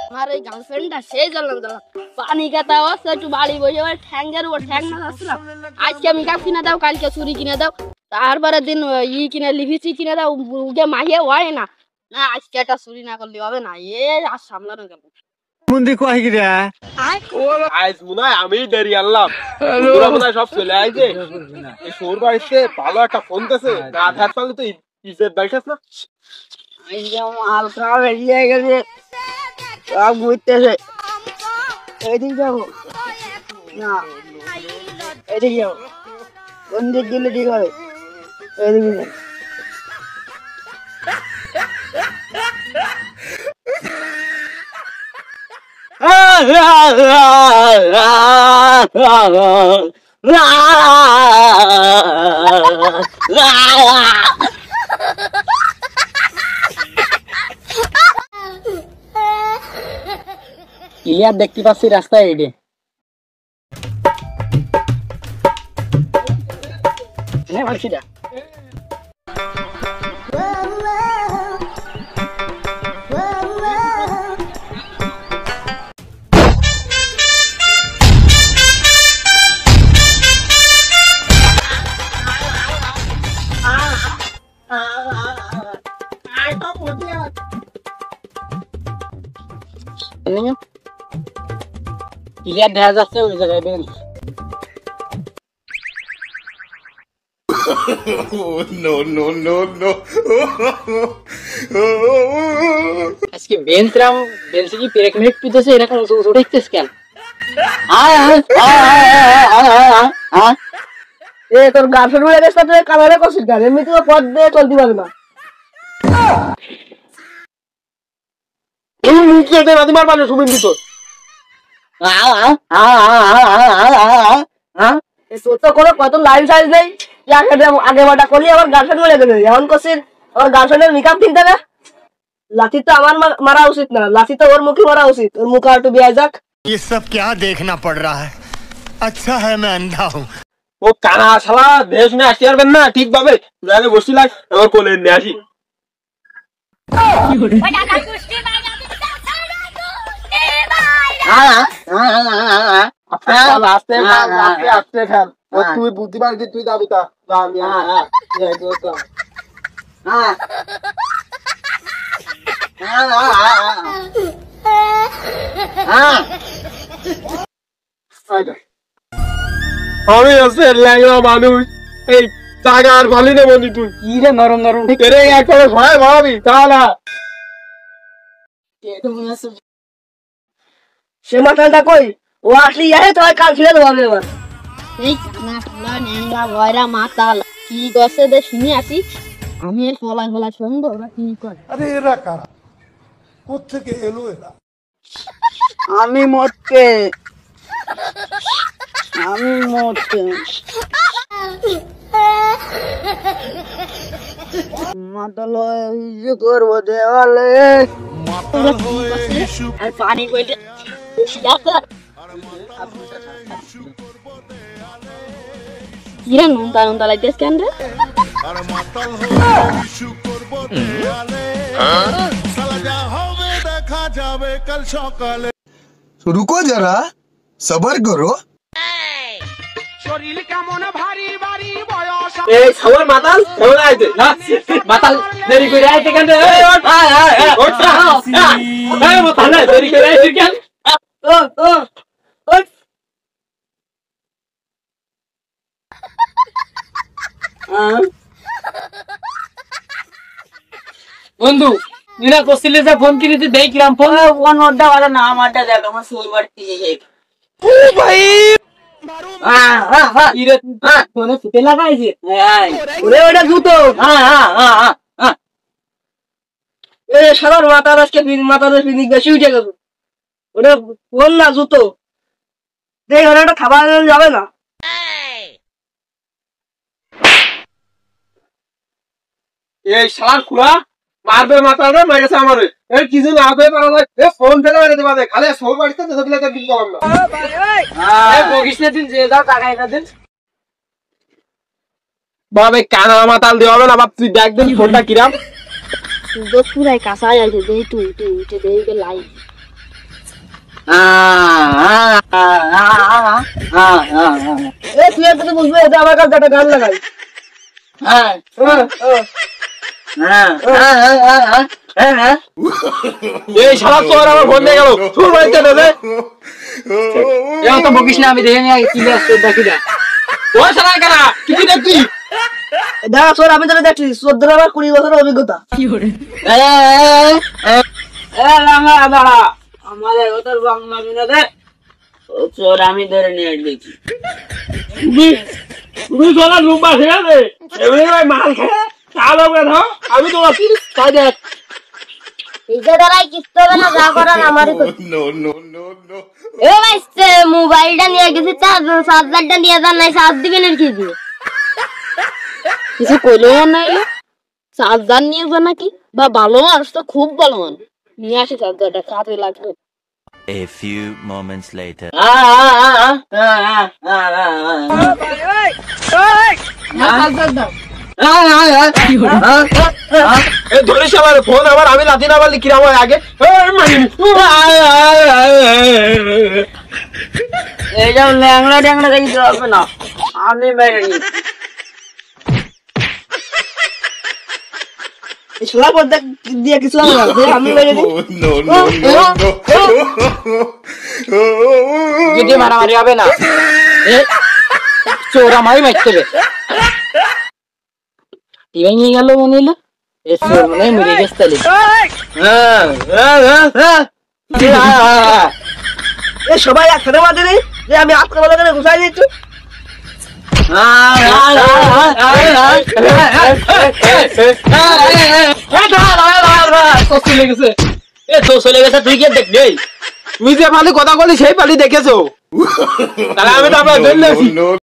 আমার এই গার্লফ্রেন্ডটা সেই জ্বললাম পানি খাতা অবস্থা একটু বাড়ি বসে ঠ্যাঙ্গের উপর ঠ্যাং না যাচ্ছিলাম। আজকে মেকআপ কিনে দাও, কালকে চুরি কিনে দাও, তারপরের দিন কিনে লিপস্টিক কিনে দাও, উঠে মাহিয়ে হয় না। না আজকে একটা চুরি না করলে হবে না, এ আর সামলানো গেল। আজ মনে হয় আমি দেরি আনলাম, মনে হয় সব চলে আইছে। এই শোর বাড়িতে ভালো একটা ফোন দিতেছে, না থাক পারলে তো ইজ্জত বাইঠাস না। হালকা বেরিয়ে গেছে, সব ঘুরতেছে। এদিক যাবো না, এদিক যাবো, কোন দিক গেলে ঠিক হবে? এদিকে যাবো। ক্লিয়ার দেখতে পাচ্ছি রাস্তায় এডে মার্কিটা ক্লিয়ার দেখা যাচ্ছে ওই জায়গায় বেঞ্চ। আজকে বেঞ্চে কি পেরেক মেরেক পিতেছে এরকম উঠেছিস কেন? এ তোর গার্লফ্রেন্ড বলে গেছে তুই কালারে করছিস কেন? এমনি তো পথ দিয়ে চলতে পারবে না। তোমার পাশে সুবিন দিত কত লাইন সাইজ নেই, আগে বাটা করলি আমার গার্লফ্রেন্ড বলে দেবে। এখন করছিস আমার গার্লফ্রেন্ডের মেকআপ ঠিক থাকে। লাঠি তো আমার মারা উচিত না, লাঠি তো ওর মুখে মারা উচিত। ওর মুখ আর একটু বিয়ে যাক। ये सब क्या देखना पड़ रहा है? अच्छा है मैं अंधा हूँ। ও কানা শালা দেশ নিয়ে আসতে পারবেন না ঠিক ভাবে, আগে বসি লাগ আমার কোলে নিয়ে আসি। তুই বুদ্ধি পারবি, তুই যাবি তা আমি আছে ল্যাংড়া মানুষ, এই জায়গা আর ভালো নেব নি। তুই কি রে নরম নরম ঠিক একবারে ভয় ভাবি তাহলে সে মাথাটা কই? ও আসলে যাই তো কাল ছিঁড়ে দেবো আমি এবার। এই কানা ফুলা ন্যাংরা ভয়রা মাতাল কি করছে দে শুনি আসি। আমি এর ফলাই ফলাই শুনবো ওরা কি করে। अरे एरा कारा কোত্থেকে এলো এরা? আমি মরতে মাতাল হয়ে করবো দেওয়ালে আর পানি কইতে কিরা নুনতা নুনতা লাগতেছ কেন রে? रुको जरा सबर करो। এই সবার মাতাল সবার আইতে না মাতাল দেরি করে আইতে কেন রে? মাতাল দেরি করে আইতে কেন? বন্ধু নিনা করছিলে যে ফোন কিনেতে দেখলাম ফোন ওটা ভালো না, আমারটা দেখ আমার সোল বাড়তি ও ভাই ফোনে ফুটে লাগাইছে ওরে ওটা জুতো। এ সাধার মাথার আজকে মাথার ফিনিক বেশি উঠে গেছে। ওটা ফোন না জুতো, দেখ ওটা খাবার যাবে না। এই শালার খুড়া মারবে মাথাটা মেরেছে আমার। এই কিছু না হতে পারে না, এ ফোন ফেলে মেরে দেবা, খালি সব বাড়িতে দেখলে তো কিছু করলাম না। এই বকিস না দিন যে দাও টাকা এটা দিন। বাবে কানা মাতাল দেওয়া হবে না বাপ, তুই দেখ দিন ফোনটা কিরাম। পুরাই কাঁচা আছে, দেই তুই তুই উঠে দেই লাই তুই একটু বুঝবে এটা আমার কাছে একটা গান লাগাই এই শালা চোর আমার ফোন নিয়ে গেল চোর বাড়িতে দেবে এও তো বকিস না, আমি দেখে নিয়ে কি আসছে দেখি না। ও শালা কারা কি দেখছি দেখা চোর আমি তোরা দেখছি 14 আমার 20 বছরের অভিজ্ঞতা আমাদের ওটার বাংলা মিনাদে চোর আমি ধরে নিয়ে দেখি তুমি চলা লুম্বা খেয়ে দে এমনি ভাই মাল খেয়ে চাল হবে না আমি তো আছি তাই দেখ এইটা দ্বারাই কিস্তে হবে না যা করার আমারই করতে এ ভাই মোবাইলটা নিয়ে গেছি চার্জারটা নিয়ে যান নাই চার্জ দিবেন এর কি দিয়ে কিছু কইলো না চার্জার নিয়ে যা নাকি বা ভালো মানুষ তো খুব ভালো মানুষ নিয়ে আসি চার্জারটা কাজে লাগবে A few moments later. ধরিস আমার ফোন আবার আমি লাথি না পারলি কিরাম হয় আগে এইটা ল্যাংড়া ট্যাংড়া দিতে হবে না আমি মেরে নি ছোলা পর্দা দিয়ে কিছু আমি মেরে নি যদি মারামারি হবে না চোর আমারই মারতে হবে। টিভি নিয়ে গেল মনে হলো এ চোর মনে হয় মরে গেছে তাহলে। সবাই একসাথে বাদে নেই যে আমি আজকে বলে করে ঘুষাই দিচ্ছি চলে গেছে তুই কে দেখবি? তুমি যে পালি কথা বলি সেই পালি দেখেছো তাহলে আমি তো আপনার জন্য